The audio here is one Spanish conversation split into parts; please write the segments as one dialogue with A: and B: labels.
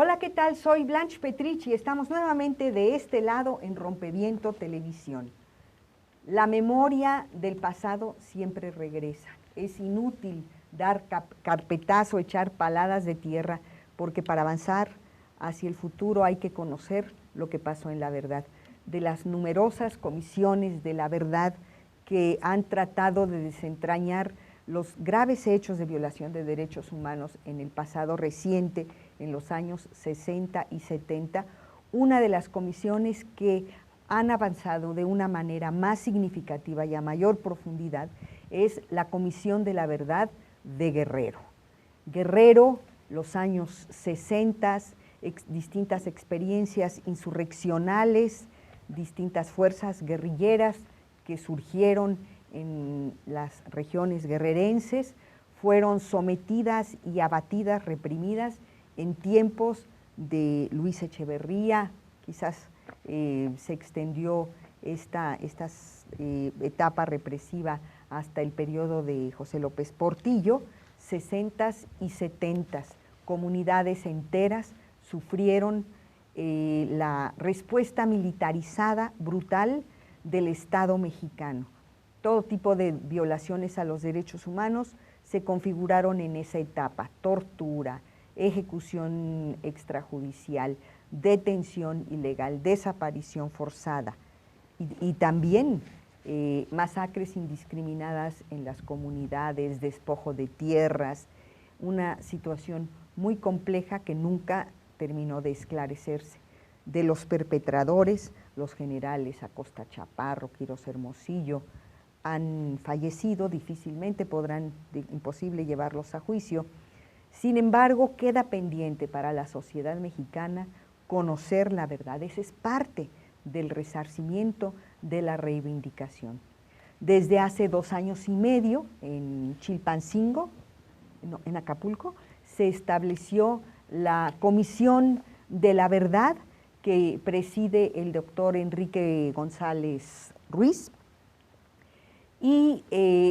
A: Hola, ¿qué tal? Soy Blanche Petrich y estamos nuevamente de este lado en Rompeviento Televisión. La memoria del pasado siempre regresa. Es inútil dar carpetazo, echar paladas de tierra, porque para avanzar hacia el futuro hay que conocer lo que pasó en la verdad. De las numerosas comisiones de la verdad que han tratado de desentrañar los graves hechos de violación de derechos humanos en el pasado reciente, en los años 60 y 70, una de las comisiones que han avanzado de una manera más significativa y a mayor profundidad es la Comisión de la Verdad de Guerrero. Guerrero, los años 60, distintas experiencias insurreccionales, distintas fuerzas guerrilleras que surgieron en las regiones guerrerenses, fueron sometidas y abatidas, reprimidas en tiempos de Luis Echeverría. Quizás se extendió esta etapa represiva hasta el periodo de José López Portillo. 60s y 70s, comunidades enteras sufrieron la respuesta militarizada, brutal, del Estado mexicano. Todo tipo de violaciones a los derechos humanos se configuraron en esa etapa: tortura, ejecución extrajudicial, detención ilegal, desaparición forzada y también masacres indiscriminadas en las comunidades, despojo de tierras, una situación muy compleja que nunca terminó de esclarecerse. De los perpetradores, los generales Acosta Chaparro, Quirós Hermosillo, han fallecido, difícilmente podrán, imposible llevarlos a juicio. Sin embargo, queda pendiente para la sociedad mexicana conocer la verdad. Esa es parte del resarcimiento, de la reivindicación. Desde hace 2 años y medio, en Chilpancingo, en Acapulco, se estableció la Comisión de la Verdad que preside el doctor Enrique González Ruiz, y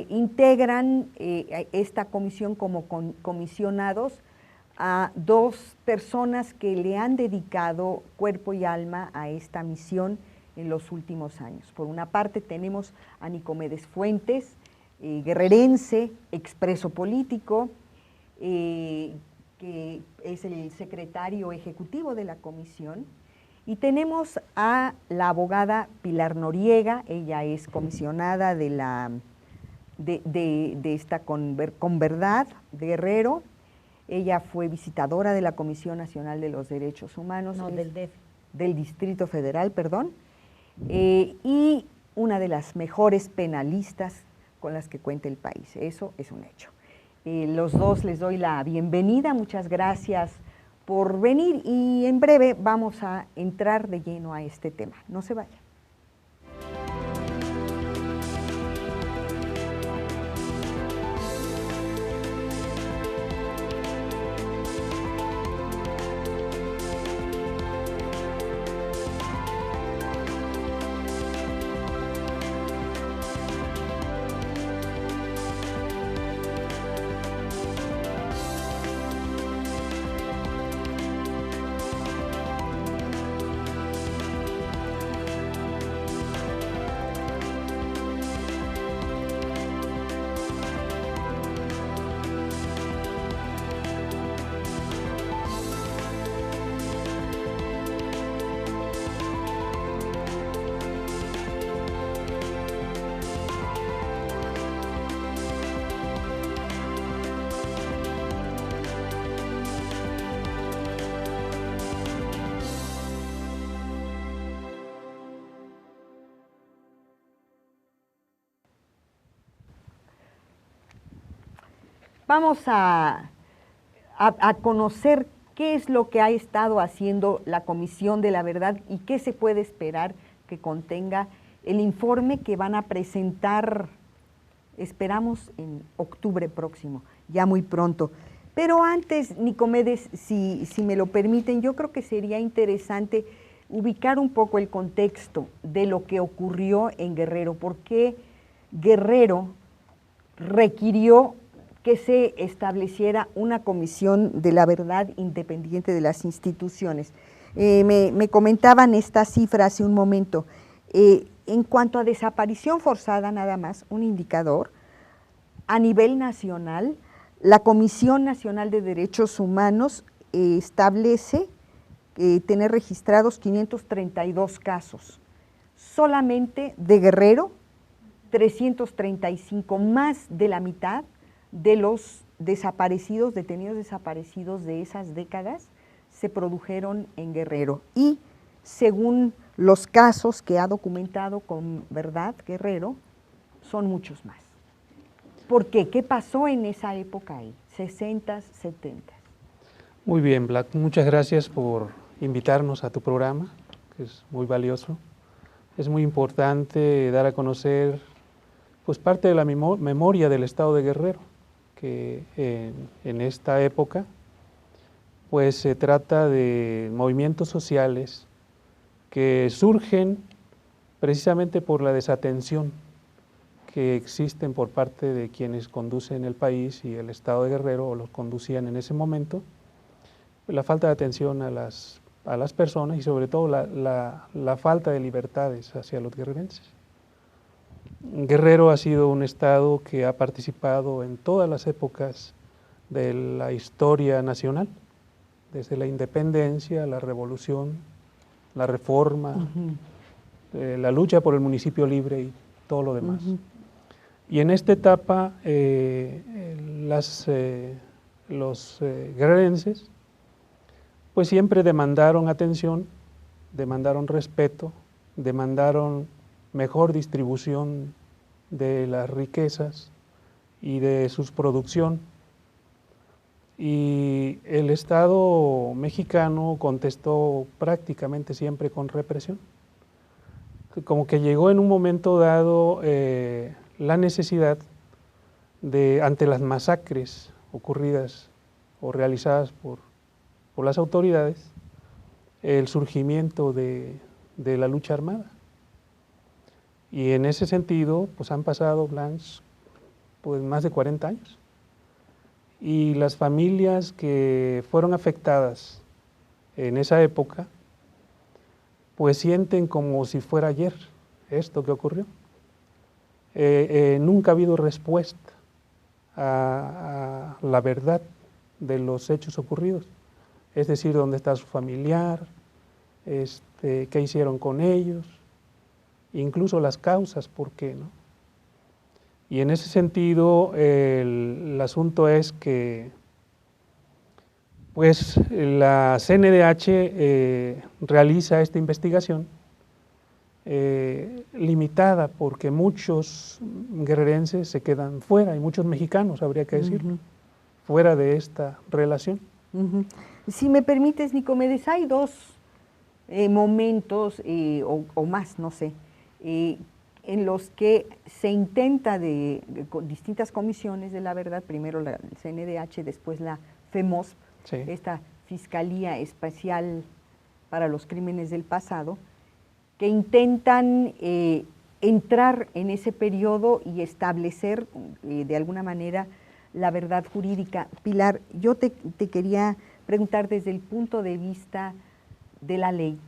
A: integran esta comisión como comisionados a 2 personas que le han dedicado cuerpo y alma a esta misión en los últimos años. Por una parte tenemos a Nicomedes Fuentes, guerrerense, expreso político, que es el secretario ejecutivo de la comisión. Y tenemos a la abogada Pilar Noriega. Ella es comisionada de esta Converdad de Guerrero. Ella fue visitadora de la Comisión Nacional de los Derechos Humanos.
B: No, del DF.
A: Del Distrito Federal, perdón. Y una de las mejores penalistas con las que cuenta el país. Eso es un hecho. Los dos les doy la bienvenida. Muchas gracias por venir y en breve vamos a entrar de lleno a este tema. No se vayan. Vamos a conocer qué es lo que ha estado haciendo la Comisión de la Verdad y qué se puede esperar que contenga el informe que van a presentar, esperamos, en octubre próximo, ya muy pronto. Pero antes, Nicomedes, si me lo permiten, yo creo que sería interesante ubicar un poco el contexto de lo que ocurrió en Guerrero, porque Guerrero requirió que se estableciera una comisión de la verdad independiente de las instituciones. Me comentaban esta cifra hace un momento. En cuanto a desaparición forzada, nada más, un indicador, a nivel nacional, la Comisión Nacional de Derechos Humanos establece tener registrados 532 casos. Solamente de Guerrero, 335, más de la mitad de los desaparecidos, detenidos desaparecidos de esas décadas, se produjeron en Guerrero. Y según los casos que ha documentado con verdad Guerrero, son muchos más. ¿Por qué? ¿Qué pasó en esa época ahí? 60s, 70s.
B: Muy bien, Black. Muchas gracias por invitarnos a tu programa, que es muy valioso. Es muy importante dar a conocer pues, parte de la memoria del Estado de Guerrero, que en esta época pues, se trata de movimientos sociales que surgen precisamente por la desatención que existen por parte de quienes conducen el país y el Estado de Guerrero, o los conducían en ese momento, la falta de atención a las personas y sobre todo la falta de libertades hacia los guerrerenses. Guerrero ha sido un estado que ha participado en todas las épocas de la historia nacional, desde la independencia, la revolución, la reforma, la lucha por el municipio libre y todo lo demás. Y en esta etapa los guerrerenses pues siempre demandaron atención, demandaron respeto, demandaron mejor distribución de las riquezas y de su producción. Y el Estado mexicano contestó prácticamente siempre con represión. Como que llegó en un momento dado la necesidad de, ante las masacres ocurridas o realizadas por las autoridades, el surgimiento de la lucha armada. Y en ese sentido, pues han pasado, Blanche, pues más de 40 años. Y las familias que fueron afectadas en esa época, pues sienten como si fuera ayer esto que ocurrió. Nunca ha habido respuesta a la verdad de los hechos ocurridos. Es decir, dónde está su familiar, qué hicieron con ellos, incluso las causas, por qué, ¿no? Y en ese sentido, el asunto es que pues, la CNDH realiza esta investigación limitada porque muchos guerrerenses se quedan fuera, y muchos mexicanos, habría que decirlo, fuera de esta relación.
A: Si me permites, Nicomedes, hay dos momentos, o más, no sé, en los que se intenta con distintas comisiones de la verdad, primero la CNDH, después la FEMOSP, sí, esta Fiscalía Especial para los Crímenes del Pasado, que intentan entrar en ese periodo y establecer de alguna manera la verdad jurídica. Pilar, yo te quería preguntar desde el punto de vista de la ley,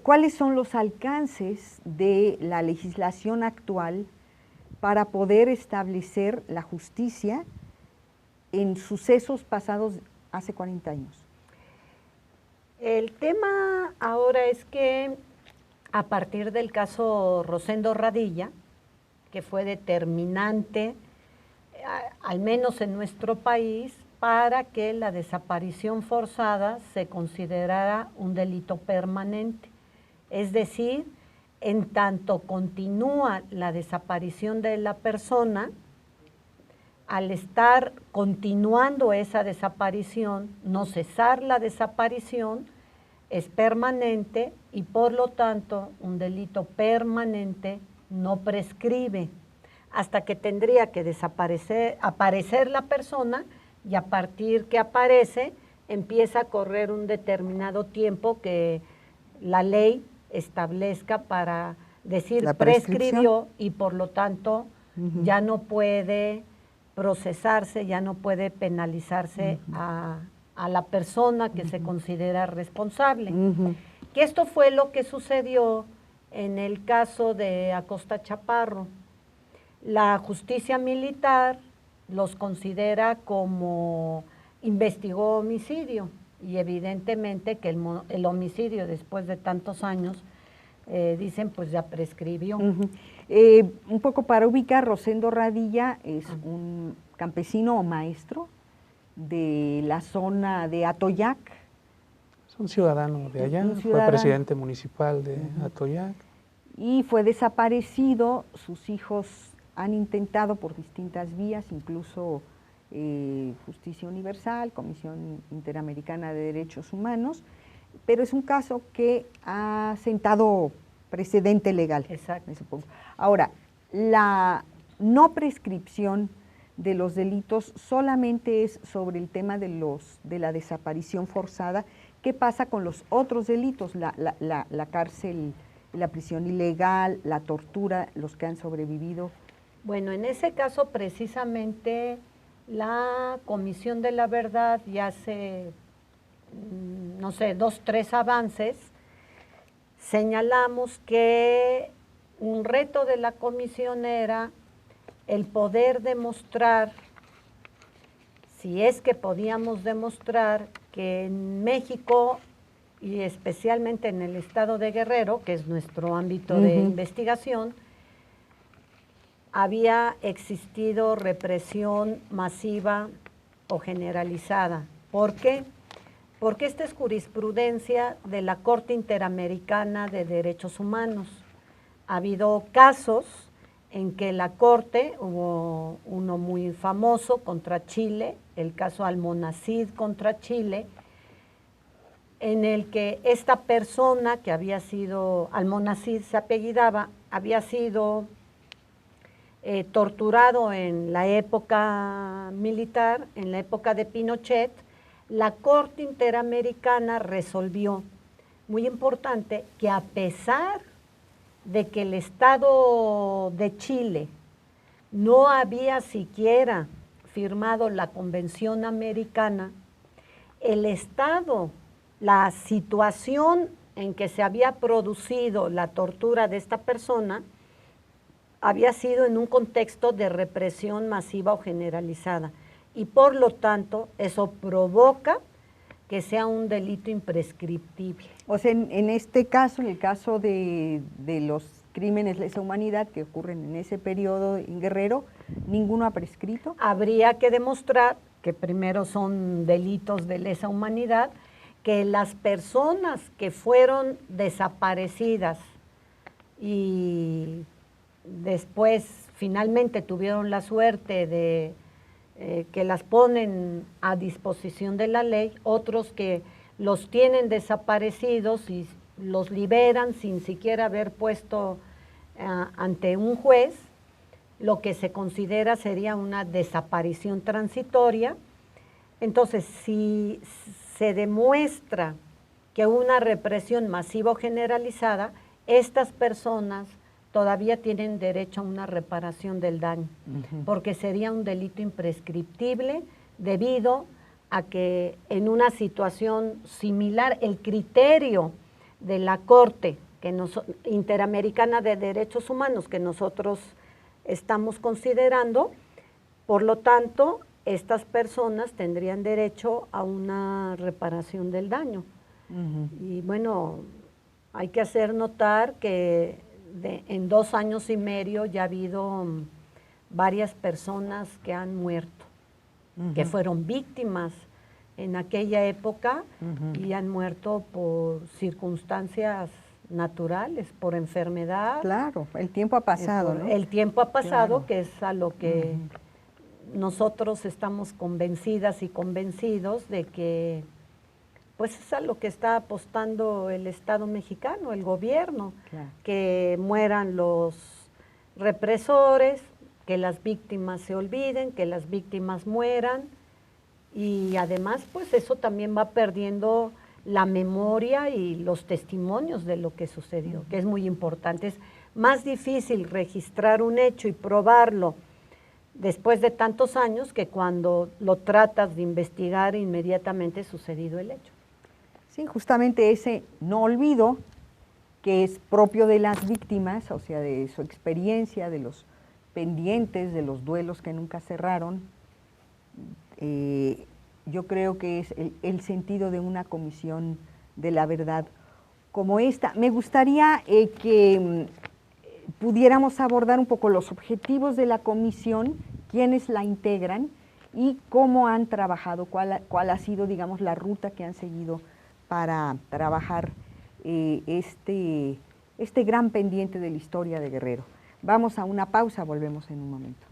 A: ¿cuáles son los alcances de la legislación actual para poder establecer la justicia en sucesos pasados hace 40 años?
C: El tema ahora es que a partir del caso Rosendo Radilla, que fue determinante, al menos en nuestro país, para que la desaparición forzada se considerara un delito permanente. Es decir, en tanto continúa la desaparición de la persona, al estar continuando esa desaparición, no cesar la desaparición, es permanente y por lo tanto un delito permanente no prescribe hasta que tendría que aparecer la persona, y a partir que aparece empieza a correr un determinado tiempo que la ley establezca para decir prescribió y por lo tanto ya no puede procesarse, ya no puede penalizarse a la persona que se considera responsable. Que esto fue lo que sucedió en el caso de Acosta Chaparro. La justicia militar los considera como investigó homicidio y evidentemente que el homicidio después de tantos años dicen pues ya prescribió.
A: Un poco para ubicar, Rosendo Radilla es un campesino o maestro de la zona de Atoyac.
B: Es un ciudadano de allá, fue presidente municipal de Atoyac.
A: Y fue desaparecido, sus hijos han intentado por distintas vías, incluso Justicia Universal, Comisión Interamericana de Derechos Humanos, pero es un caso que ha sentado precedente legal.
C: Exacto.
A: Ahora, la no prescripción de los delitos solamente es sobre el tema de la desaparición forzada. ¿Qué pasa con los otros delitos? La cárcel, la prisión ilegal, la tortura, los que han sobrevivido.
C: Bueno, en ese caso precisamente la Comisión de la Verdad ya hace, no sé, 2, 3 avances, señalamos que un reto de la comisión era el poder demostrar, si es que podíamos demostrar que en México y especialmente en el estado de Guerrero, que es nuestro ámbito de investigación, había existido represión masiva o generalizada. ¿Por qué? Porque esta es jurisprudencia de la Corte Interamericana de Derechos Humanos. Ha habido casos en que la Corte, hubo uno muy famoso contra Chile, el caso Almonacid contra Chile, en el que esta persona que había sido, Almonacid se apellidaba, había sido torturado en la época militar, en la época de Pinochet. La Corte Interamericana resolvió, muy importante, que a pesar de que el Estado de Chile no había siquiera firmado la Convención Americana, el Estado, la situación en que se había producido la tortura de esta persona, había sido en un contexto de represión masiva o generalizada. Y por lo tanto, eso provoca que sea un delito imprescriptible.
A: O sea, en este caso, en el caso de los crímenes de lesa humanidad que ocurren en ese periodo en Guerrero, ¿ninguno ha prescrito?
C: Habría que demostrar que primero son delitos de lesa humanidad, que las personas que fueron desaparecidas y después finalmente tuvieron la suerte de que las ponen a disposición de la ley, otros que los tienen desaparecidos y los liberan sin siquiera haber puesto ante un juez, lo que se considera sería una desaparición transitoria. Entonces, si se demuestra que una represión masiva o generalizada, estas personas todavía tienen derecho a una reparación del daño, porque sería un delito imprescriptible debido a que en una situación similar el criterio de la Corte Interamericana de Derechos Humanos que nosotros estamos considerando, por lo tanto, estas personas tendrían derecho a una reparación del daño. Y bueno, hay que hacer notar que en 2 años y medio ya ha habido varias personas que han muerto, que fueron víctimas en aquella época y han muerto por circunstancias naturales, por enfermedad.
A: Claro, el tiempo ha pasado, ¿no?
C: El tiempo ha pasado,
A: claro,
C: que es a lo que nosotros estamos convencidas y convencidos de que pues es a lo que está apostando el Estado mexicano, el gobierno,
A: claro,
C: que mueran los represores, que las víctimas se olviden, que las víctimas mueran, y además pues eso también va perdiendo la memoria y los testimonios de lo que sucedió, que es muy importante. Es más difícil registrar un hecho y probarlo después de tantos años que cuando lo tratas de investigar inmediatamente sucedido el hecho.
A: Sí, justamente ese no olvido que es propio de las víctimas, o sea, de su experiencia, de los pendientes, de los duelos que nunca cerraron. Yo creo que es el sentido de una comisión de la verdad como esta. Me gustaría que pudiéramos abordar un poco los objetivos de la comisión, quiénes la integran y cómo han trabajado, cuál ha sido, digamos, la ruta que han seguido para trabajar este gran pendiente de la historia de Guerrero. Vamos a una pausa, volvemos en un momento.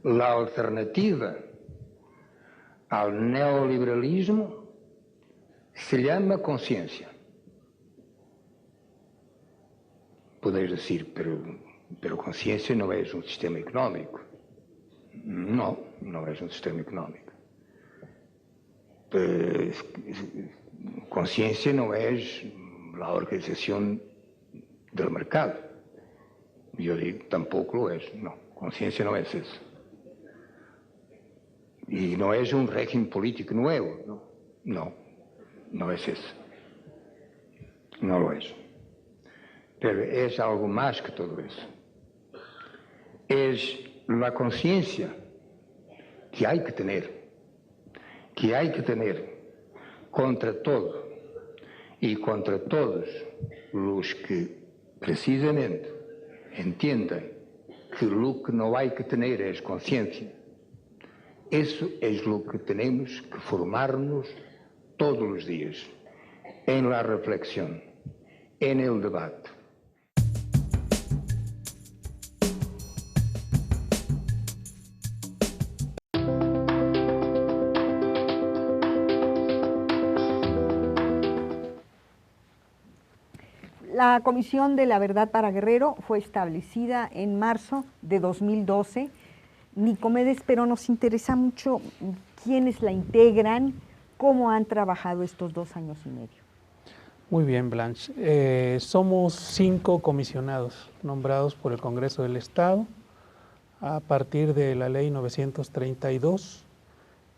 D: La alternativa al neoliberalismo se llama conciencia. Podeis decir, pero conciencia no es un sistema económico. No, no es un sistema económico. Conciencia no es la organización del mercado. Yo digo, tampoco lo es. No, conciencia no es eso. Y no es un régimen político nuevo. No, no es eso. No lo es. Pero es algo más que todo eso. Es la conciencia que hay que tener contra todo y contra todos los que precisamente entiendan que lo que no hay que tener es conciencia. Eso es lo que tenemos que formarnos todos los días, en la reflexión, en el debate.
A: La Comisión de la Verdad para Guerrero fue establecida en marzo de 2012. Nicomedes, pero nos interesa mucho quiénes la integran, cómo han trabajado estos 2 años y medio.
B: Muy bien, Blanche. Somos 5 comisionados nombrados por el Congreso del Estado a partir de la Ley 932.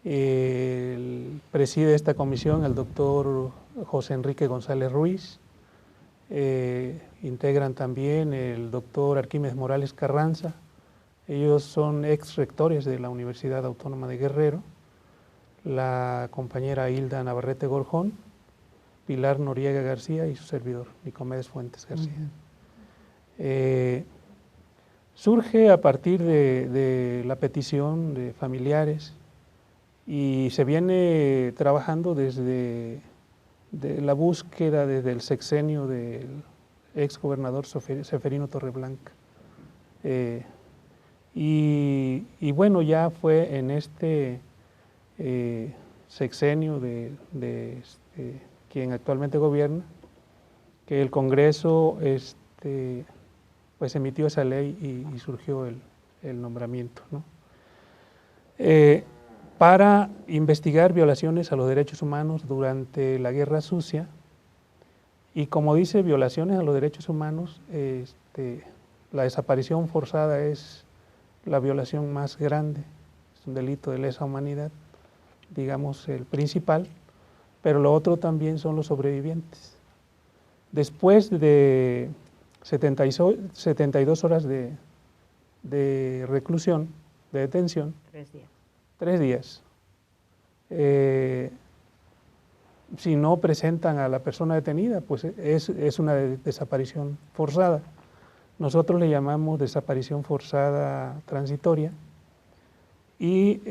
B: Preside esta comisión el doctor José Enrique González Ruiz. Integran también el doctor Arquímedes Morales Carranza. Ellos son ex rectores de la Universidad Autónoma de Guerrero, la compañera Hilda Navarrete Gorjón, Pilar Noriega García y su servidor, Nicomedes Fuentes García. Surge a partir de la petición de familiares y se viene trabajando desde la búsqueda desde el sexenio del ex gobernador Ceferino Torreblanca. Y bueno, ya fue en este sexenio de quien actualmente gobierna, que el Congreso pues emitió esa ley y surgió el nombramiento, ¿no? Para investigar violaciones a los derechos humanos durante la Guerra Sucia, y como dice, violaciones a los derechos humanos, la desaparición forzada es la violación más grande, es un delito de lesa humanidad, digamos el principal, pero lo otro también son los sobrevivientes. Después de 72 horas de reclusión, de detención,
C: 3 días.
B: 3 días, si no presentan a la persona detenida, pues es una desaparición forzada. Nosotros le llamamos desaparición forzada transitoria, y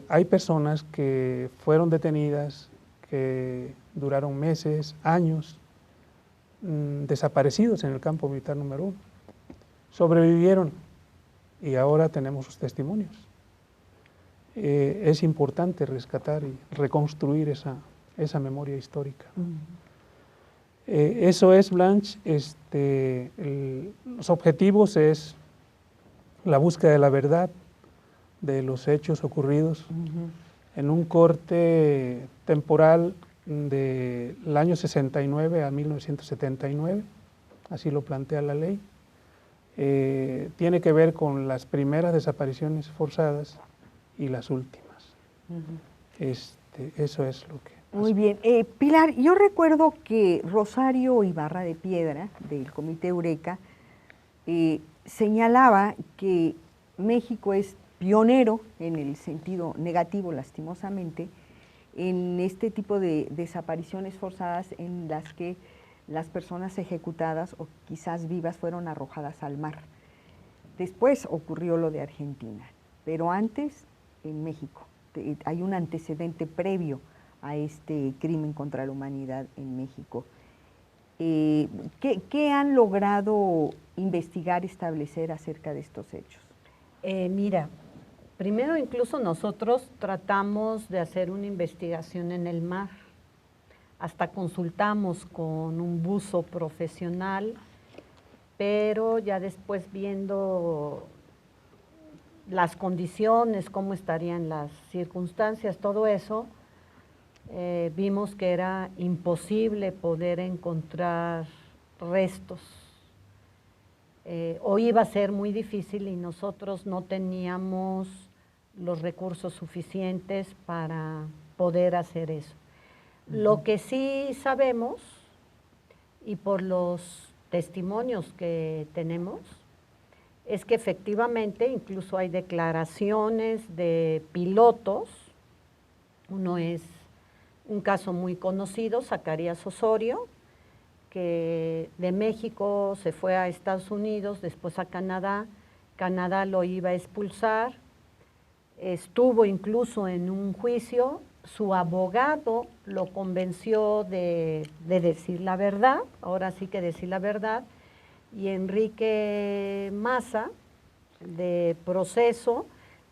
B: hay personas que fueron detenidas, que duraron meses, años, desaparecidos en el campo militar número 1. Sobrevivieron y ahora tenemos sus testimonios. Es importante rescatar y reconstruir esa memoria histórica. Eso es, Blanche. Los objetivos es la búsqueda de la verdad de los hechos ocurridos en un corte temporal del año 69 a 1979, así lo plantea la ley. Tiene que ver con las primeras desapariciones forzadas y las últimas. Eso es lo que...
A: Muy bien. Pilar, yo recuerdo que Rosario Ibarra de Piedra, del Comité Eureka, señalaba que México es pionero, en el sentido negativo, lastimosamente, en este tipo de desapariciones forzadas en las que las personas ejecutadas o quizás vivas fueron arrojadas al mar. Después ocurrió lo de Argentina, pero antes en México hay un antecedente previo a este crimen contra la humanidad en México. ¿Qué han logrado investigar, establecer acerca de estos hechos?
C: Mira, primero incluso nosotros tratamos de hacer una investigación en el mar. Hasta consultamos con un buzo profesional, pero ya después viendo las condiciones, cómo estarían las circunstancias, todo eso, vimos que era imposible poder encontrar restos. O iba a ser muy difícil y nosotros no teníamos los recursos suficientes para poder hacer eso. Lo que sí sabemos, y por los testimonios que tenemos, es que efectivamente incluso hay declaraciones de pilotos. Uno es un caso muy conocido, Zacarías Osorio, que de México se fue a Estados Unidos, después a Canadá. Canadá lo iba a expulsar, estuvo incluso en un juicio. Su abogado lo convenció de decir la verdad, ahora sí que decir la verdad, y Enrique Maza, de Proceso,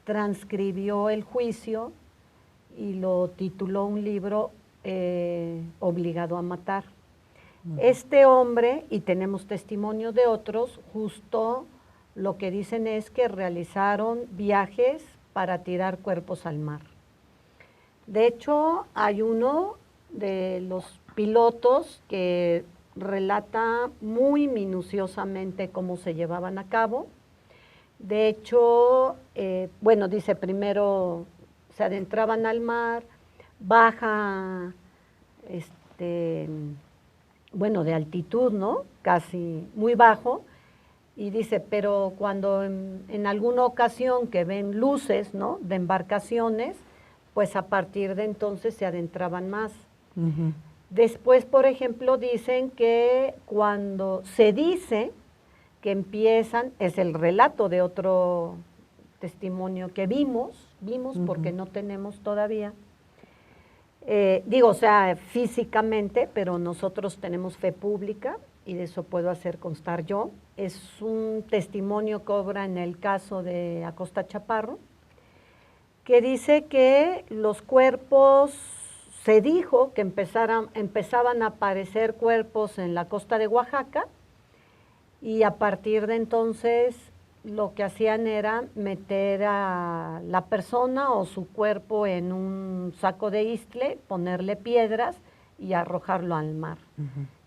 C: transcribió el juicio y lo tituló un libro, Obligado a matar. Este hombre, y tenemos testimonio de otros, justo lo que dicen es que realizaron viajes para tirar cuerpos al mar. De hecho, hay uno de los pilotos que relata muy minuciosamente cómo se llevaban a cabo. De hecho, bueno, dice primero se adentraban al mar, baja, bueno, de altitud, ¿no? Casi muy bajo, y dice, pero cuando en alguna ocasión que ven luces, ¿no?, de embarcaciones, pues a partir de entonces se adentraban más. Después, por ejemplo, dicen que cuando se dice que empiezan, es el relato de otro testimonio que vimos, vimos, porque no tenemos todavía. Digo, o sea, físicamente, pero nosotros tenemos fe pública y de eso puedo hacer constar yo. Es un testimonio que obra en el caso de Acosta Chaparro, que dice que los cuerpos, se dijo que empezaban a aparecer cuerpos en la costa de Oaxaca, y a partir de entonces lo que hacían era meter a la persona o su cuerpo en un saco de istle, ponerle piedras y arrojarlo al mar.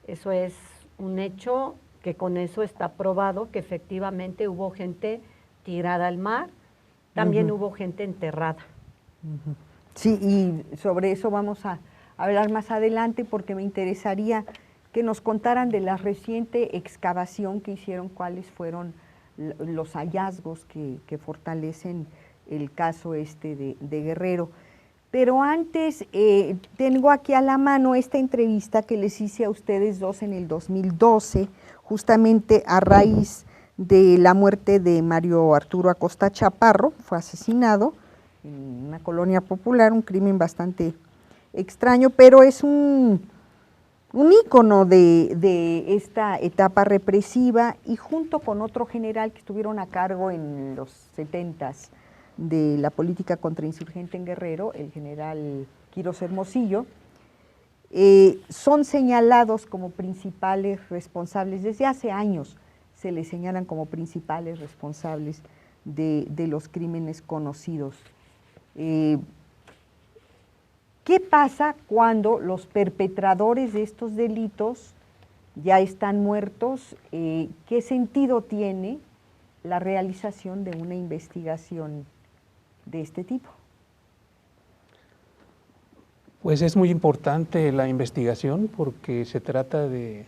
C: Eso es un hecho que con eso está probado que efectivamente hubo gente tirada al mar, también hubo gente enterrada.
A: Sí, y sobre eso vamos a hablar más adelante, porque me interesaría que nos contaran de la reciente excavación que hicieron, cuáles fueron los hallazgos que fortalecen el caso de Guerrero. Pero antes, tengo aquí a la mano esta entrevista que les hice a ustedes dos en el 2012, justamente a raíz de la muerte de Mario Arturo Acosta Chaparro. Fue asesinado en una colonia popular, un crimen bastante extraño, pero es un ícono de esta etapa represiva, y junto con otro general que estuvieron a cargo en los 70s de la política contrainsurgente en Guerrero, el general Quirós Hermosillo, son señalados como principales responsables. Desde hace años se les señalan como principales responsables de los crímenes conocidos. ¿Qué pasa cuando los perpetradores de estos delitos ya están muertos? ¿Qué sentido tiene la realización de una investigación de este tipo?
B: Pues es muy importante la investigación, porque se trata de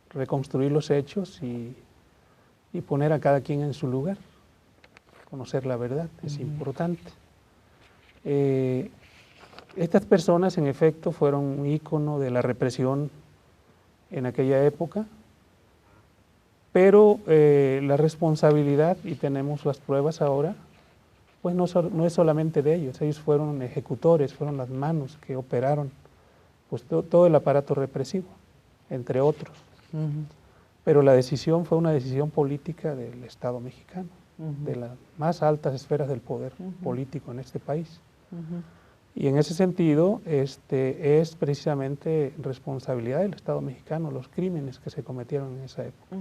B: reconstruir los hechos y poner a cada quien en su lugar, conocer la verdad, es importante. Estas personas, en efecto, fueron un ícono de la represión en aquella época, pero la responsabilidad, y tenemos las pruebas ahora, pues no es solamente de ellos fueron ejecutores, fueron las manos que operaron pues todo el aparato represivo, entre otros. Pero la decisión fue una decisión política del Estado mexicano, de las más altas esferas del poder político en este país. Y en ese sentido, es precisamente responsabilidad del Estado mexicano los crímenes que se cometieron en esa época.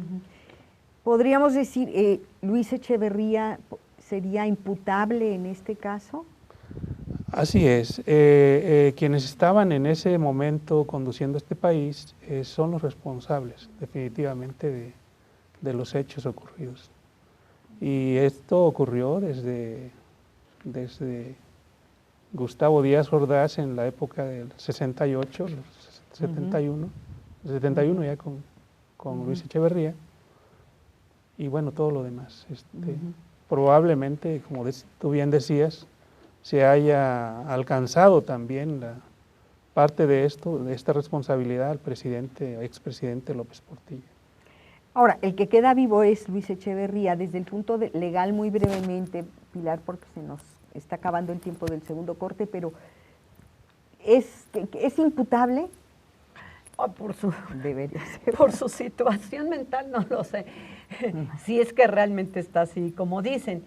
A: ¿Podríamos decir, Luis Echeverría sería imputable en este caso?
B: Así es. Quienes estaban en ese momento conduciendo este país son los responsables, definitivamente, de los hechos ocurridos. Y esto ocurrió desde Gustavo Díaz Ordaz en la época del 68, 71, 71 ya con Luis Echeverría, y bueno, todo lo demás. Probablemente, como tú bien decías, se haya alcanzado también la parte de esta responsabilidad al expresidente López Portillo.
A: Ahora, el que queda vivo es Luis Echeverría. Desde el punto legal, muy brevemente, Pilar, porque se nos está acabando el tiempo del segundo corte, pero ¿es imputable? Debería ser.
C: Por su situación mental, no lo sé. Si es que realmente está así, como dicen.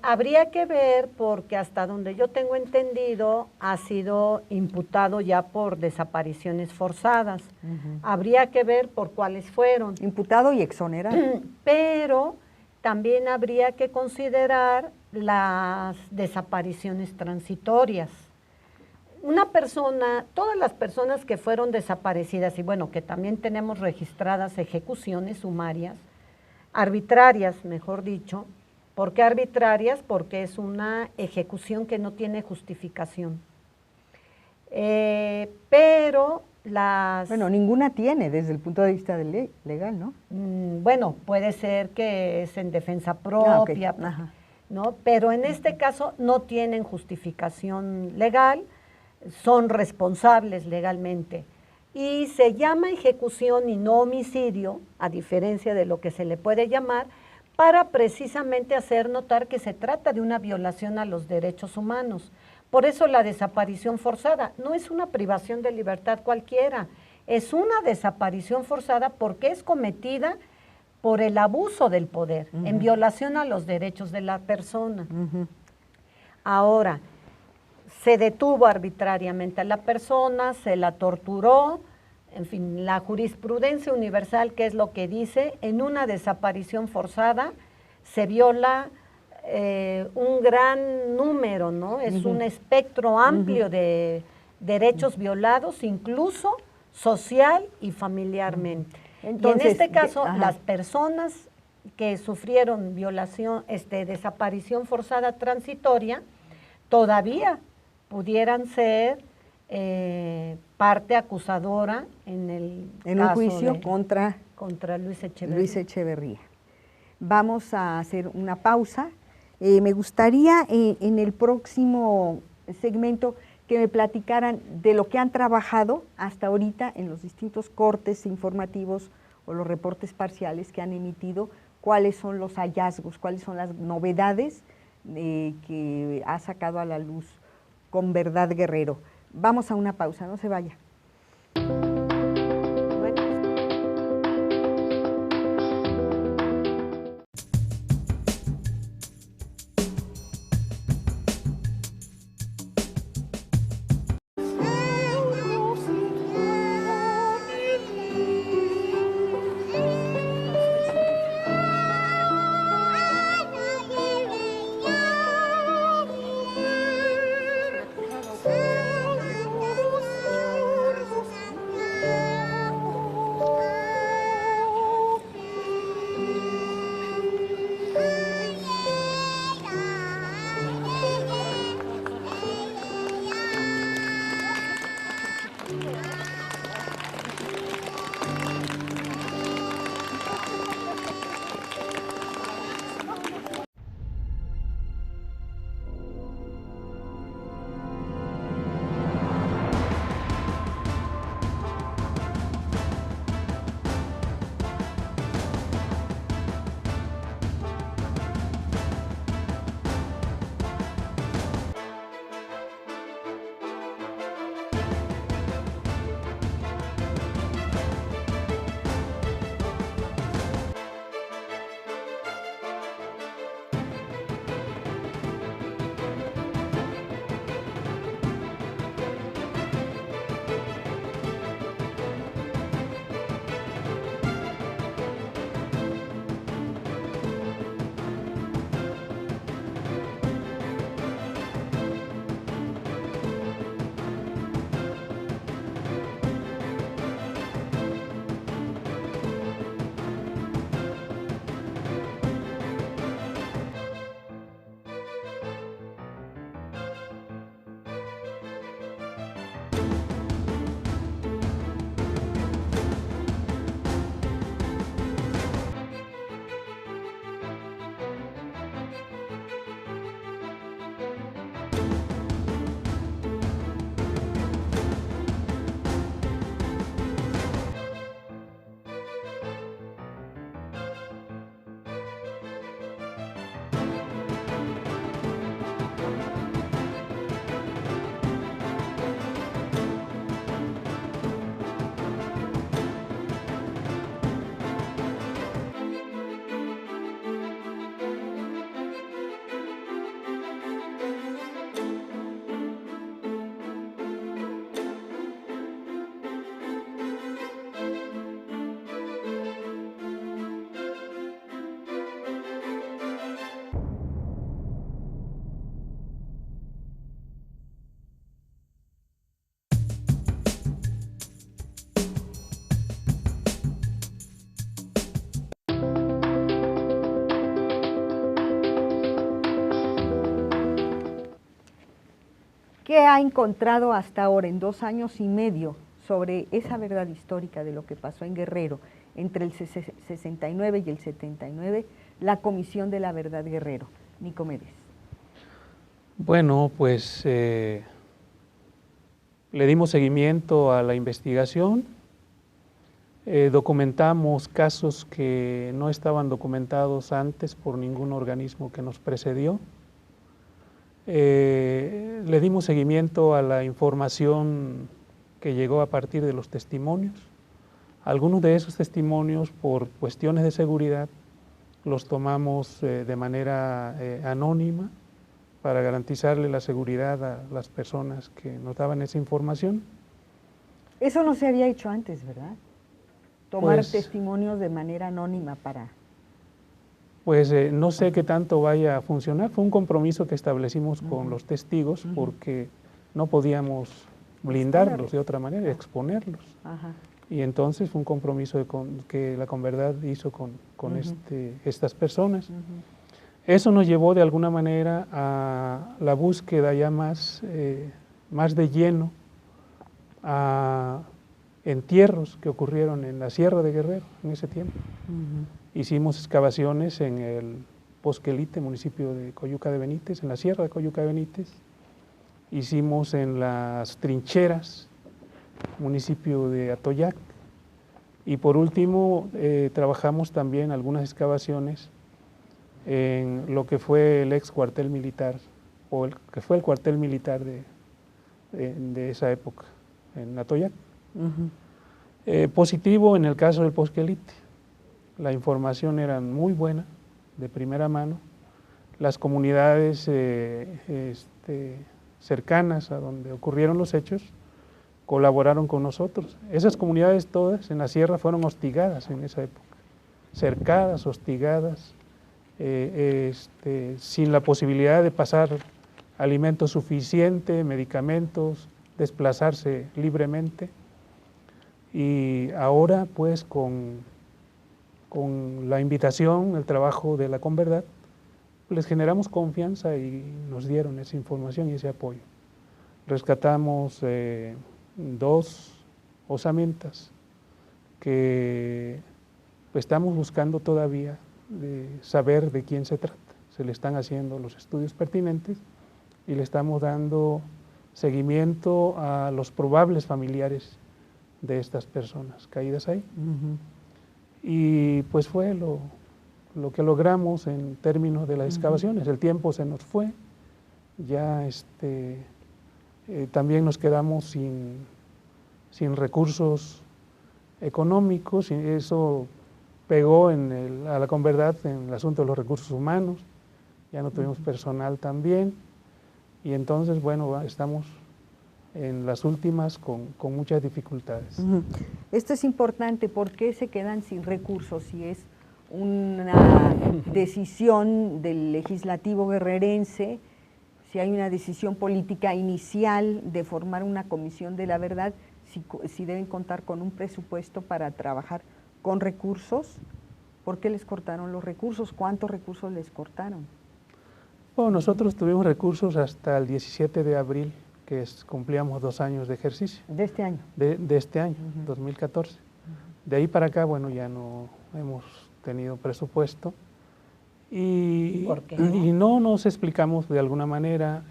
C: Habría que ver, porque hasta donde yo tengo entendido, ha sido imputado ya por desapariciones forzadas. Habría que ver por cuáles fueron.
A: Imputado y exonerado.
C: Pero también habría que considerar las desapariciones transitorias. Una persona, todas las personas que fueron desaparecidas, y bueno, que también tenemos registradas ejecuciones sumarias, arbitrarias, mejor dicho. ¿Por qué arbitrarias? Porque es una ejecución que no tiene justificación. Pero las...
A: Bueno, ninguna tiene desde el punto de vista legal, ¿no?
C: Bueno, puede ser que es en defensa propia, ¿no? Pero en este caso no tienen justificación legal, son responsables legalmente. Y se llama ejecución y no homicidio, a diferencia de lo que se le puede llamar, para precisamente hacer notar que se trata de una violación a los derechos humanos. Por eso la desaparición forzada no es una privación de libertad cualquiera, es una desaparición forzada porque es cometida por el abuso del poder, en violación a los derechos de la persona. Ahora, se detuvo arbitrariamente a la persona, se la torturó, en fin, la jurisprudencia universal, ¿qué es lo que dice? En una desaparición forzada se viola un gran número, ¿no? Es un espectro amplio de derechos violados, incluso social y familiarmente. Entonces, y en este caso, las personas que sufrieron violación, desaparición forzada transitoria, todavía pudieran ser parte acusadora en un
A: juicio contra
C: Luis
A: Echeverría. Vamos a hacer una pausa. Me gustaría en el próximo segmento que me platicaran de lo que han trabajado hasta ahorita en los distintos cortes informativos o los reportes parciales que han emitido, cuáles son los hallazgos, cuáles son las novedades que ha sacado a la luz Con Verdad Guerrero. Vamos a una pausa, no se vaya. ¿Qué ha encontrado hasta ahora, en 2 años y medio, sobre esa verdad histórica de lo que pasó en Guerrero entre el 69 y el 79, la Comisión de la Verdad Guerrero? Nicomedes.
B: Bueno, pues le dimos seguimiento a la investigación. documentamos casos que no estaban documentados antes por ningún organismo que nos precedió. Le dimos seguimiento a la información que llegó a partir de los testimonios. Algunos de esos testimonios, por cuestiones de seguridad, los tomamos de manera anónima para garantizarle la seguridad a las personas que nos daban esa información.
A: Eso no se había hecho antes, ¿verdad? Tomar
B: Pues,
A: testimonios de manera anónima para...
B: Pues no sé qué tanto vaya a funcionar. Fue un compromiso que establecimos con los testigos porque no podíamos blindarlos de otra manera, exponerlos.
A: Ajá.
B: Y entonces fue un compromiso que la Converdad hizo con estas personas. Eso nos llevó de alguna manera a la búsqueda ya más de lleno a entierros que ocurrieron en la Sierra de Guerrero en ese tiempo. Hicimos excavaciones en el Posquelite, municipio de Coyuca de Benítez, en la Sierra de Coyuca de Benítez. Hicimos en las Trincheras, municipio de Atoyac. Y por último, trabajamos también algunas excavaciones en lo que fue el ex cuartel militar, o que fue el cuartel militar de esa época, en Atoyac. Positivo en el caso del Posquelite. La información era muy buena, de primera mano. Las comunidades cercanas a donde ocurrieron los hechos colaboraron con nosotros. Esas comunidades todas en la sierra fueron hostigadas en esa época, cercadas, hostigadas, sin la posibilidad de pasar alimento suficiente, medicamentos, desplazarse libremente. Y ahora pues con la invitación, el trabajo de la Converdad, les generamos confianza y nos dieron esa información y ese apoyo. Rescatamos 2 osamentas que pues, estamos buscando todavía de saber de quién se trata. Se le están haciendo los estudios pertinentes y le estamos dando seguimiento a los probables familiares de estas personas caídas ahí. Y pues fue lo que logramos en términos de las excavaciones. El tiempo se nos fue, ya también nos quedamos sin recursos económicos, y eso pegó a la Converdad en el asunto de los recursos humanos, ya no tuvimos personal también, y entonces, bueno, estamos en las últimas con muchas dificultades.
A: Esto es importante. ¿Por qué se quedan sin recursos? Si es una decisión del legislativo guerrerense, si hay una decisión política inicial de formar una comisión de la verdad, si deben contar con un presupuesto para trabajar con recursos, ¿por qué les cortaron los recursos? ¿Cuántos recursos les cortaron?
B: Bueno, nosotros tuvimos recursos hasta el 17 de abril, que cumplíamos 2 años de ejercicio.
A: ¿De este año?
B: De este año, 2014. De ahí para acá, bueno, ya no hemos tenido presupuesto. Y,
C: ¿por qué no?
B: Y no nos explicamos de alguna manera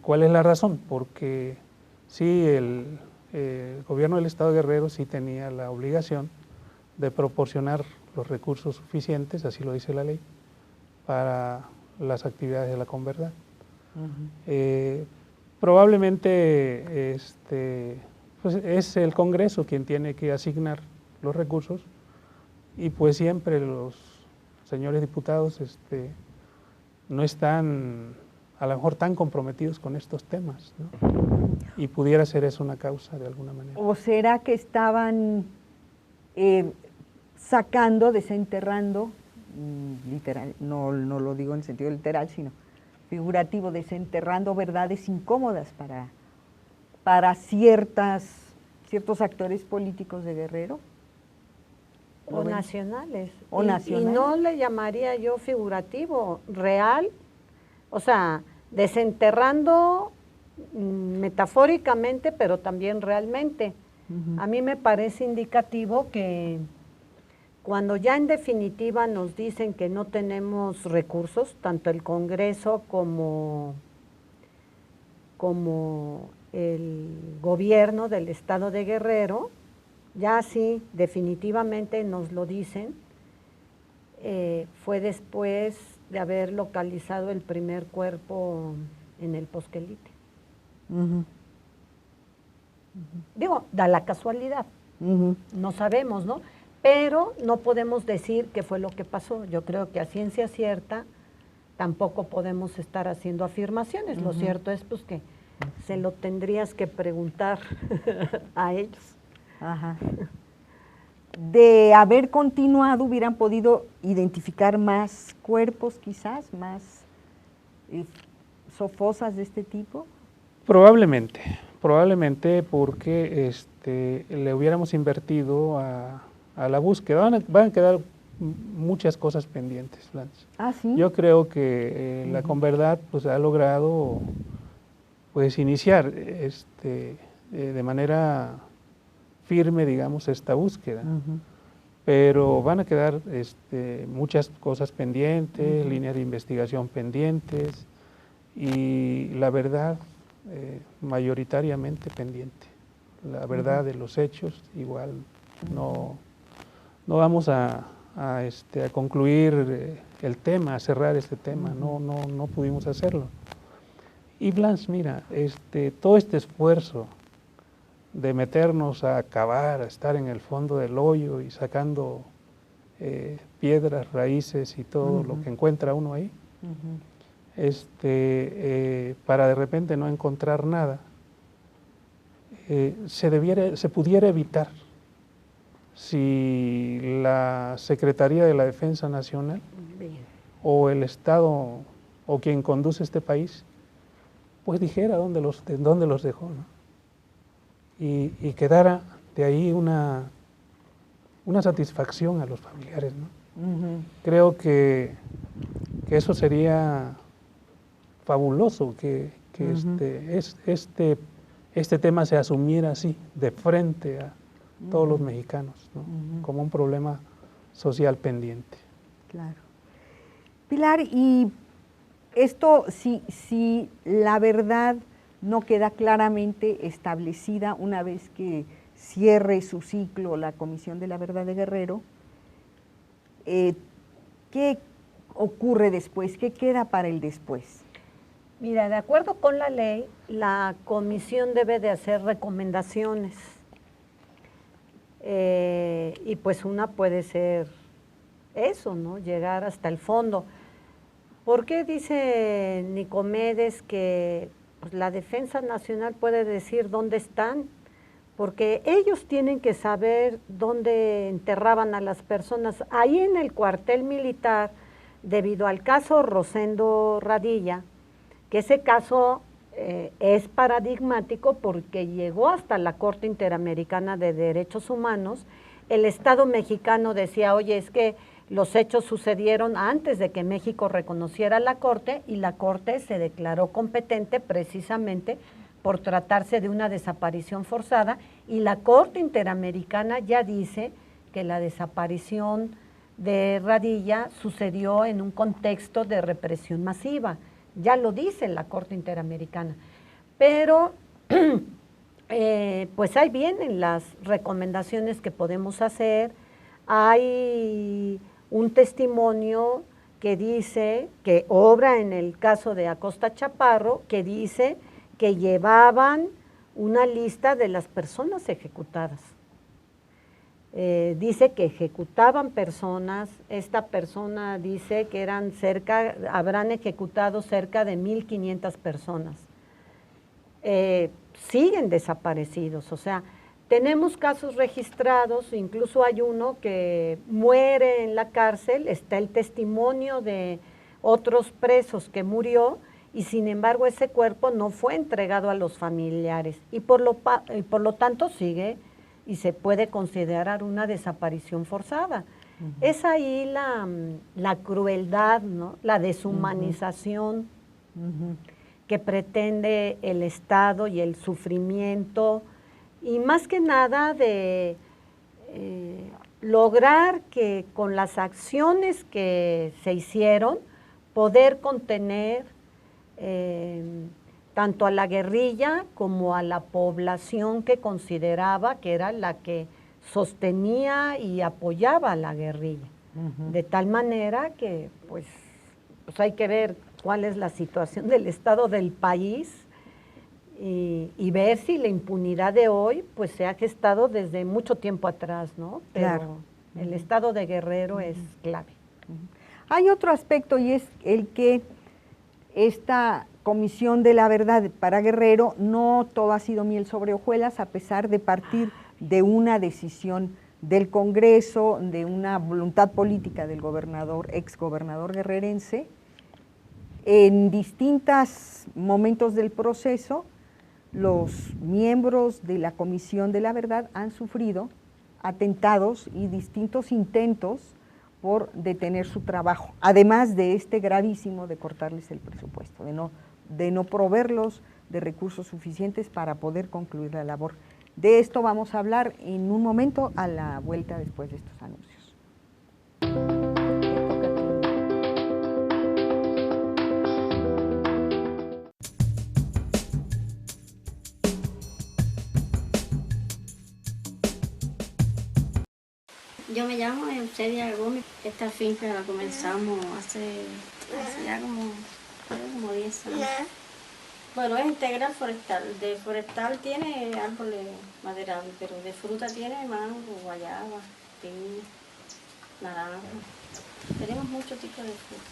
B: cuál es la razón, porque sí, el gobierno del Estado de Guerrero sí tenía la obligación de proporcionar los recursos suficientes, así lo dice la ley, para las actividades de la Converdad. Probablemente pues es el Congreso quien tiene que asignar los recursos y pues siempre los señores diputados no están a lo mejor tan comprometidos con estos temas, ¿no? Y pudiera ser eso una causa de alguna manera.
A: ¿O será que estaban sacando, desenterrando, literal, no lo digo en sentido literal, sino figurativo, desenterrando verdades incómodas para ciertos actores políticos de Guerrero?
C: O nacionales.
A: O nacionales.
C: Y no le llamaría yo figurativo, real, o sea, desenterrando metafóricamente, pero también realmente. A mí me parece indicativo que cuando ya en definitiva nos dicen que no tenemos recursos, tanto el Congreso como el gobierno del Estado de Guerrero, ya sí, definitivamente nos lo dicen, fue después de haber localizado el primer cuerpo en el Posquelite. Digo, da la casualidad, no sabemos, ¿no? Pero no podemos decir qué fue lo que pasó. Yo creo que a ciencia cierta tampoco podemos estar haciendo afirmaciones. Lo cierto es pues que se lo tendrías que preguntar a ellos.
A: Ajá. De haber continuado, hubieran podido identificar más cuerpos, quizás, más fosas de este tipo.
B: Probablemente porque le hubiéramos invertido a la búsqueda. Van a quedar muchas cosas pendientes, Blanche.
A: Ah, sí.
B: Yo creo que la Converdad pues ha logrado pues iniciar de manera firme, digamos, esta búsqueda. Pero van a quedar muchas cosas pendientes, líneas de investigación pendientes y la verdad mayoritariamente pendiente. La verdad de los hechos igual no vamos a concluir el tema, a cerrar este tema, no pudimos hacerlo. Y Blanche, mira, todo este esfuerzo de meternos a cavar, a estar en el fondo del hoyo y sacando piedras, raíces y todo lo que encuentra uno ahí, para de repente no encontrar nada, se pudiera evitar si la Secretaría de la Defensa Nacional o el Estado o quien conduce este país pues dijera dónde los dejó, ¿no? Y quedara de ahí una satisfacción a los familiares, ¿no? Creo que eso sería fabuloso, que este tema se asumiera así, de frente a todos los mexicanos, ¿no? Como un problema social pendiente.
A: Claro. Pilar, y esto, si la verdad no queda claramente establecida una vez que cierre su ciclo la Comisión de la Verdad de Guerrero, ¿qué ocurre después? ¿Qué queda para el después?
C: Mira, de acuerdo con la ley, la comisión debe de hacer recomendaciones. Y pues una puede ser eso, ¿no? Llegar hasta el fondo. ¿Por qué dice Nicomedes que pues, la Defensa Nacional puede decir dónde están? Porque ellos tienen que saber dónde enterraban a las personas. Ahí en el cuartel militar, debido al caso Rosendo Radilla, que ese caso es paradigmático porque llegó hasta la Corte Interamericana de Derechos Humanos, el Estado mexicano decía, oye, es que los hechos sucedieron antes de que México reconociera la Corte y la Corte se declaró competente precisamente por tratarse de una desaparición forzada y la Corte Interamericana ya dice que la desaparición de Radilla sucedió en un contexto de represión masiva. Ya lo dice la Corte Interamericana, pero pues ahí vienen las recomendaciones que podemos hacer. Hay un testimonio que dice, que obra en el caso de Acosta Chaparro, que dice que llevaban una lista de las personas ejecutadas. Dice que ejecutaban personas, esta persona dice que habrán ejecutado cerca de 1,500 personas. Siguen desaparecidos, o sea, tenemos casos registrados, incluso hay uno que muere en la cárcel, está el testimonio de otros presos que murió y sin embargo ese cuerpo no fue entregado a los familiares y por lo tanto sigue y se puede considerar una desaparición forzada. Es ahí la crueldad, ¿no? La deshumanización que pretende el Estado y el sufrimiento, y más que nada de lograr que con las acciones que se hicieron, poder contener tanto a la guerrilla como a la población que consideraba que era la que sostenía y apoyaba a la guerrilla. De tal manera que pues hay que ver cuál es la situación del estado del país y ver si la impunidad de hoy pues se ha gestado desde mucho tiempo atrás, ¿no? Pero
A: Claro.
C: el estado de Guerrero es clave.
A: Hay otro aspecto y es el que esta Comisión de la Verdad para Guerrero no todo ha sido miel sobre hojuelas, a pesar de partir de una decisión del Congreso, de una voluntad política del exgobernador guerrerense. En distintos momentos del proceso, los miembros de la Comisión de la Verdad han sufrido atentados y distintos intentos por detener su trabajo, además de este gravísimo de cortarles el presupuesto, de no proveerlos de recursos suficientes para poder concluir la labor. De esto vamos a hablar en un momento a la vuelta después de estos anuncios.
E: Yo me llamo Eusebia Gómez. Esta finca la comenzamos hace ya como 10 años. Bueno, es integral forestal. De forestal tiene árboles maderables, pero de fruta tiene mango, guayaba, piña, naranja. Tenemos muchos tipos de fruta.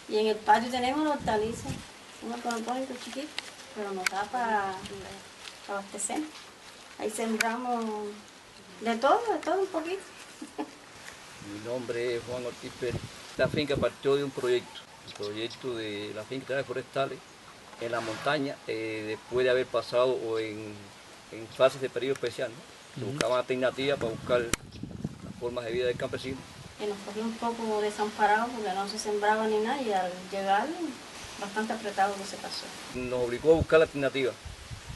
E: Y en el patio tenemos las hortalizas, unos conopónicos chiquitos, pero nos da para abastecer. Ahí sembramos de todo un poquito.
F: Mi nombre es Juan Ortiz Pérez. Esta finca partió de un proyecto, el proyecto de la finca de forestales en la montaña, después de haber pasado en fases de periodo especial, ¿no? Se buscaban alternativas para buscar las formas de vida del campesino.
E: Y nos cogió un poco desamparados porque no se sembraba ni nada y al llegar bastante apretado que se pasó.
F: Nos obligó a buscar alternativas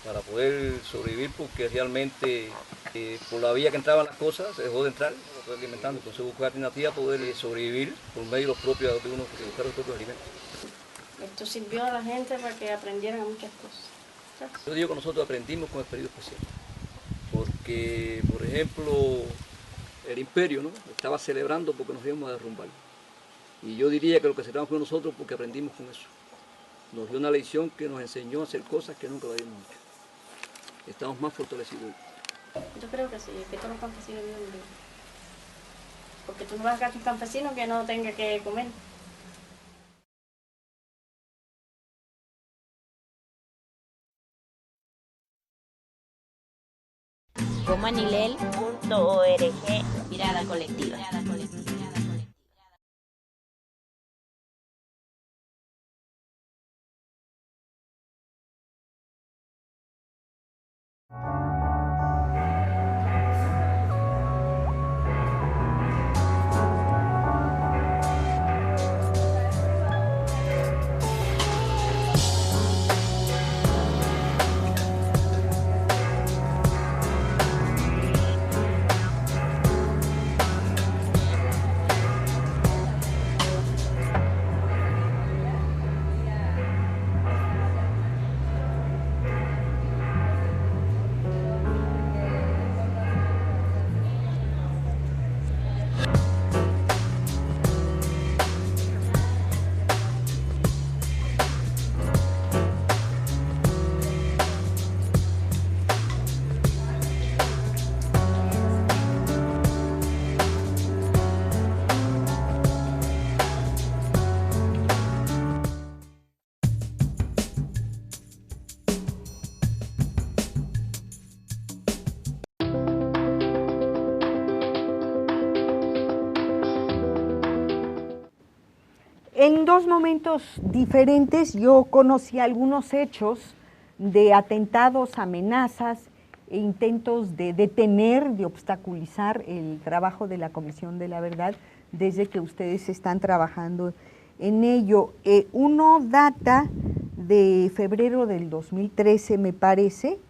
F: para poder sobrevivir porque realmente por la vía que entraban las cosas se dejó de entrar, se fue alimentando, entonces buscar alternativas para poder sobrevivir por medio de los propios de uno que buscar los propios alimentos.
E: Esto sirvió a la gente para que aprendieran muchas cosas.
F: Yo digo que nosotros aprendimos con el periodo especial, porque por ejemplo el imperio, ¿no?, estaba celebrando porque nos íbamos a derrumbar. Y yo diría que lo que celebramos fue nosotros porque aprendimos con eso. Nos dio una lección que nos enseñó a hacer cosas que nunca lo habíamos hecho. Estamos más fortalecidos.
E: Yo creo que sí, que todos los campesinos viven bien. Porque tú no vas a sacar a un campesino que no tenga que comer.
G: Comanilel.org. Mirada colectiva.
A: En dos momentos diferentes yo conocí algunos hechos de atentados, amenazas e intentos de detener, de obstaculizar el trabajo de la Comisión de la Verdad desde que ustedes están trabajando en ello. Uno data de febrero del 2013, me parece,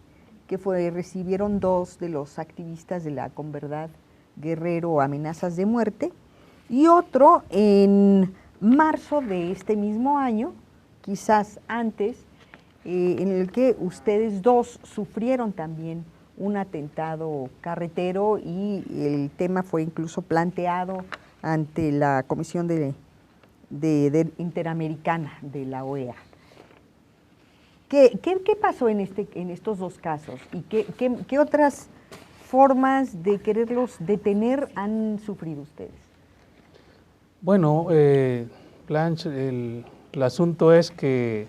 A: que recibieron dos de los activistas de la Converdad Guerrero amenazas de muerte, y otro en marzo de este mismo año, quizás antes, en el que ustedes dos sufrieron también un atentado carretero y el tema fue incluso planteado ante la Comisión Interamericana de la OEA. ¿Qué pasó en estos dos casos? ¿Y qué otras formas de quererlos detener han sufrido ustedes?
B: Bueno, Blanche, el asunto es que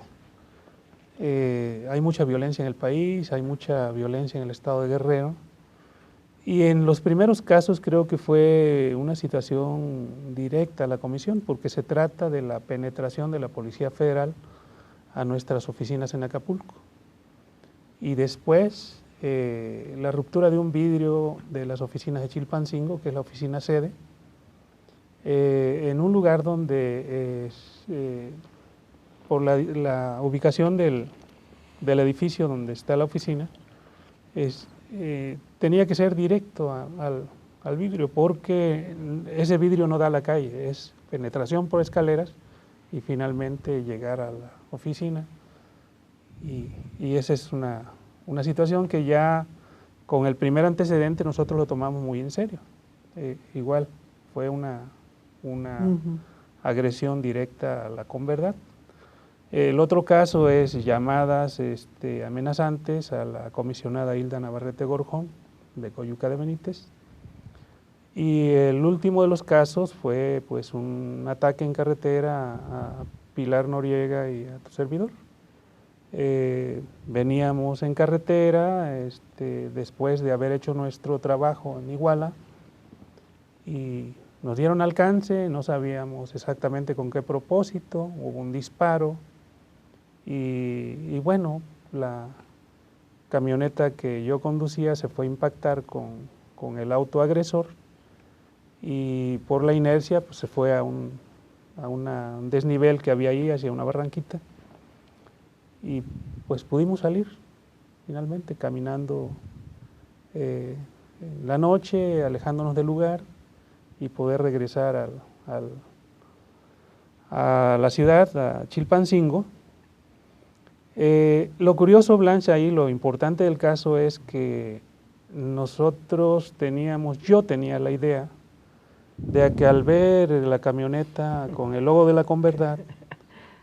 B: hay mucha violencia en el país, hay mucha violencia en el estado de Guerrero, y en los primeros casos creo que fue una situación directa a la comisión, porque se trata de la penetración de la Policía Federal a nuestras oficinas en Acapulco. Y después la ruptura de un vidrio de las oficinas de Chilpancingo, que es la oficina sede, en un lugar donde por la ubicación del edificio donde está la oficina, tenía que ser directo al vidrio, porque ese vidrio no da a la calle, es penetración por escaleras y finalmente llegar a la oficina. Y esa es una situación que ya con el primer antecedente nosotros lo tomamos muy en serio. Igual fue una agresión directa a la Converdad. El otro caso es llamadas amenazantes a la comisionada Hilda Navarrete Gorjón, de Coyuca de Benítez. Y el último de los casos fue pues un ataque en carretera a Pilar Noriega y a tu servidor. Veníamos en carretera después de haber hecho nuestro trabajo en Iguala y nos dieron alcance, no sabíamos exactamente con qué propósito, hubo un disparo y bueno, la camioneta que yo conducía se fue a impactar con el auto agresor y por la inercia pues, se fue a un desnivel que había ahí hacia una barranquita y pues pudimos salir finalmente caminando en la noche, alejándonos del lugar y poder regresar a la ciudad, a Chilpancingo. Lo curioso, Blanche, ahí lo importante del caso es que yo tenía la idea de que al ver la camioneta con el logo de la Converdad,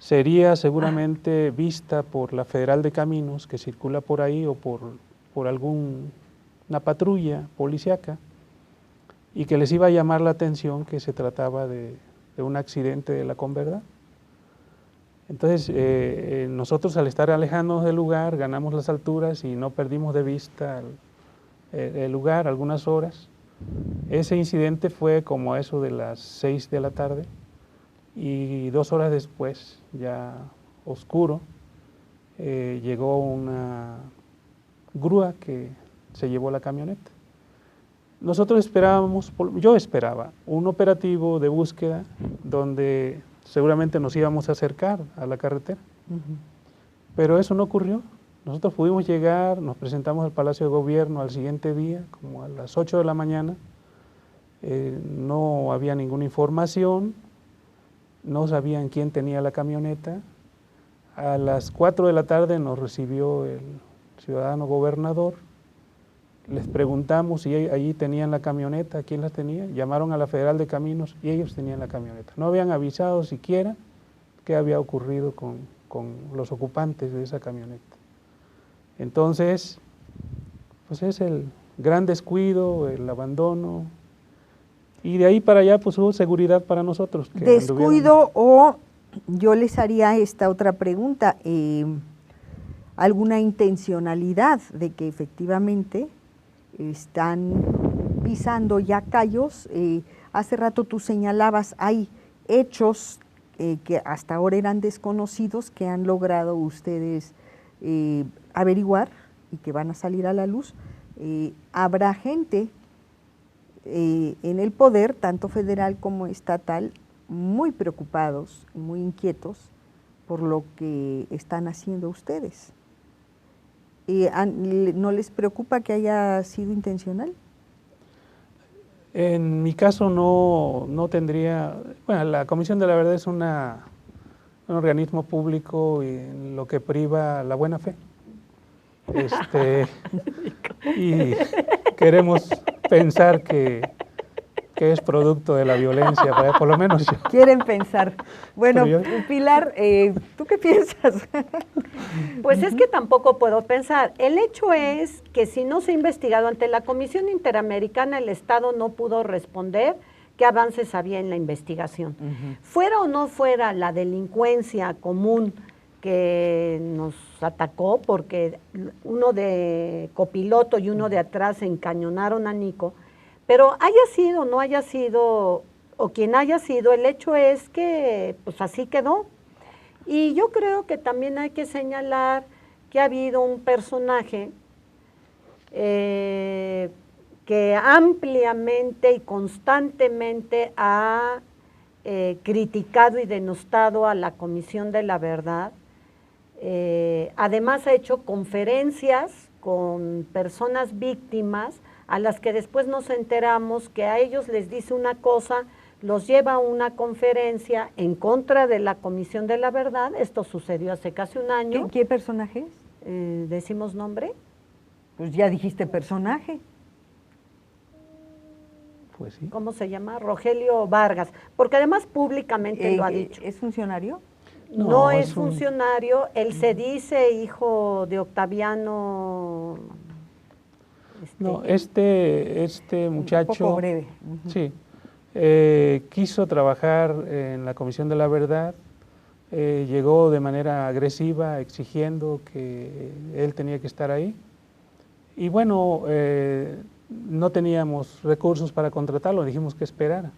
B: sería seguramente vista por la Federal de Caminos que circula por ahí o por alguna patrulla policíaca y que les iba a llamar la atención que se trataba de un accidente de la Converdad. Entonces, nosotros al estar alejándonos del lugar, ganamos las alturas y no perdimos de vista el lugar algunas horas. Ese incidente fue como a eso de las 6 de la tarde y 2 horas después, ya oscuro, llegó una grúa que se llevó la camioneta. Nosotros yo esperaba un operativo de búsqueda donde seguramente nos íbamos a acercar a la carretera, pero eso no ocurrió. Nosotros pudimos llegar, nos presentamos al Palacio de Gobierno al siguiente día, como a las 8 de la mañana, no había ninguna información, no sabían quién tenía la camioneta. A las 4 de la tarde nos recibió el ciudadano gobernador, les preguntamos si allí tenían la camioneta, quién la tenía, llamaron a la Federal de Caminos y ellos tenían la camioneta. No habían avisado siquiera qué había ocurrido con los ocupantes de esa camioneta. Entonces, pues es el gran descuido, el abandono, y de ahí para allá pues hubo seguridad para nosotros.
A: Descuido o yo les haría esta otra pregunta, alguna intencionalidad de que efectivamente están pisando ya callos. Hace rato tú señalabas, hay hechos que hasta ahora eran desconocidos que han logrado ustedes averiguar y que van a salir a la luz. Habrá gente en el poder, tanto federal como estatal, muy preocupados, muy inquietos por lo que están haciendo ustedes. ¿No les preocupa que haya sido intencional?
B: En mi caso no tendría, bueno, la Comisión de la Verdad es un organismo público en lo que priva la buena fe. Y queremos pensar que es producto de la violencia, por lo menos yo.
A: Quieren pensar. Bueno, Pilar, ¿tú qué piensas?
C: Pues es que tampoco puedo pensar. El hecho es que si no se ha investigado ante la Comisión Interamericana, el Estado no pudo responder qué avances había en la investigación. Fuera o no fuera la delincuencia común que nos atacó, porque uno de copiloto y uno de atrás encañonaron a Nico, pero haya sido, no haya sido, o quien haya sido, el hecho es que pues así quedó. Y yo creo que también hay que señalar que ha habido un personaje que ampliamente y constantemente ha criticado y denostado a la Comisión de la Verdad. Además ha hecho conferencias con personas víctimas a las que después nos enteramos que a ellos les dice una cosa, los lleva a una conferencia en contra de la Comisión de la Verdad. Esto sucedió hace casi un año.
A: ¿Qué personaje es?
C: ¿Decimos nombre?
A: Pues ya dijiste personaje.
B: Pues sí.
C: ¿Cómo se llama? Rogelio Vargas, porque además públicamente lo ha dicho.
A: ¿Es funcionario?
C: No es funcionario, él se dice hijo de Octaviano.
B: No, este muchacho,
A: un poco breve.
B: Sí, quiso trabajar en la Comisión de la Verdad, llegó de manera agresiva exigiendo que él tenía que estar ahí y bueno, no teníamos recursos para contratarlo, dijimos que esperara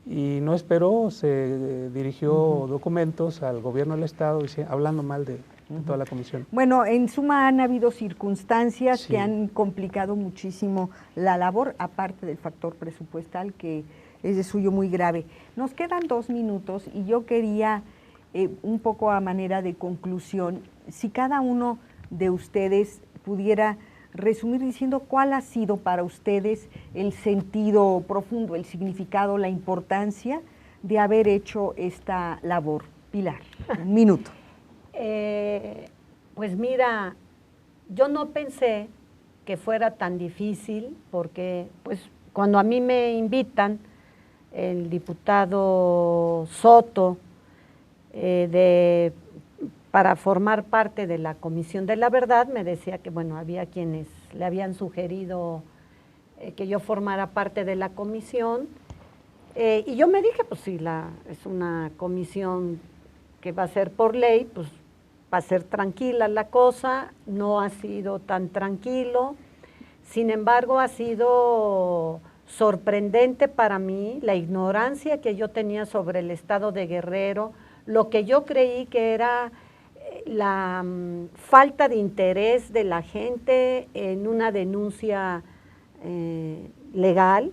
B: y no esperó, se dirigió documentos al gobierno del Estado hablando mal de toda la comisión.
A: Bueno, en suma han habido circunstancias que han complicado muchísimo la labor, aparte del factor presupuestal que es de suyo muy grave. Nos quedan 2 minutos y yo quería, un poco a manera de conclusión, si cada uno de ustedes pudiera resumir diciendo cuál ha sido para ustedes el sentido profundo, el significado, la importancia de haber hecho esta labor. Pilar, 1 minuto.
C: Pues mira, yo no pensé que fuera tan difícil porque pues cuando a mí me invitan el diputado Soto para formar parte de la Comisión de la Verdad, me decía que bueno, había quienes le habían sugerido que yo formara parte de la comisión y yo me dije, pues si es una comisión que va a ser por ley, pues va a ser tranquila la cosa, no ha sido tan tranquilo, sin embargo ha sido sorprendente para mí la ignorancia que yo tenía sobre el estado de Guerrero, lo que yo creí que era la falta de interés de la gente en una denuncia legal,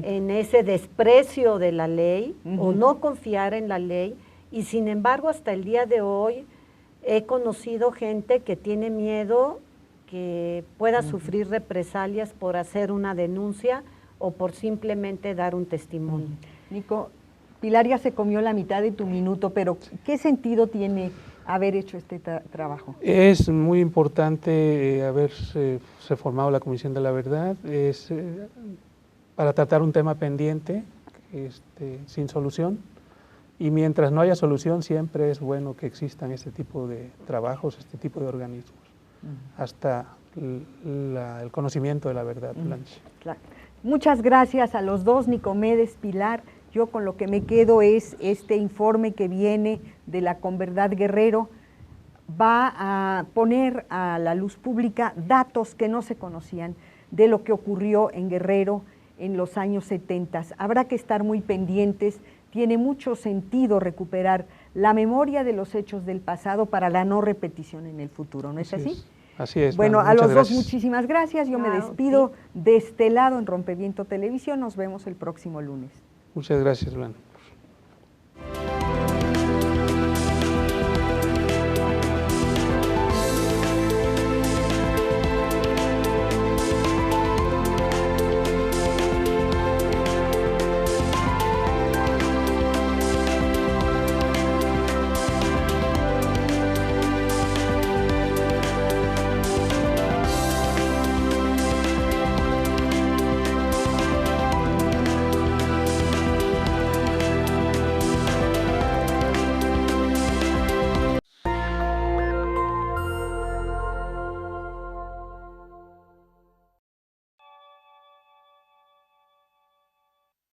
C: en ese desprecio de la ley o no confiar en la ley, y sin embargo hasta el día de hoy he conocido gente que tiene miedo que pueda sufrir represalias por hacer una denuncia o por simplemente dar un testimonio.
A: Nico, Pilar ya se comió la mitad de tu minuto, pero ¿qué sentido tiene haber hecho este trabajo?
B: Es muy importante haberse formado la Comisión de la Verdad, es para tratar un tema pendiente, sin solución. Y mientras no haya solución, siempre es bueno que existan este tipo de trabajos, este tipo de organismos, hasta el conocimiento de la verdad. Blanche.
A: Claro. Muchas gracias a los dos, Nicomedes, Pilar. Yo con lo que me quedo es este informe que viene de la Converdad Guerrero. Va a poner a la luz pública datos que no se conocían de lo que ocurrió en Guerrero en los años 70. Habrá que estar muy pendientes. Tiene mucho sentido recuperar la memoria de los hechos del pasado para la no repetición en el futuro, ¿no es así?
B: Así es.
A: Bueno, a los
B: gracias.
A: dos muchísimas gracias. Yo me despido de este lado en Rompeviento Televisión. Nos vemos el próximo lunes.
B: Muchas gracias, Blanca.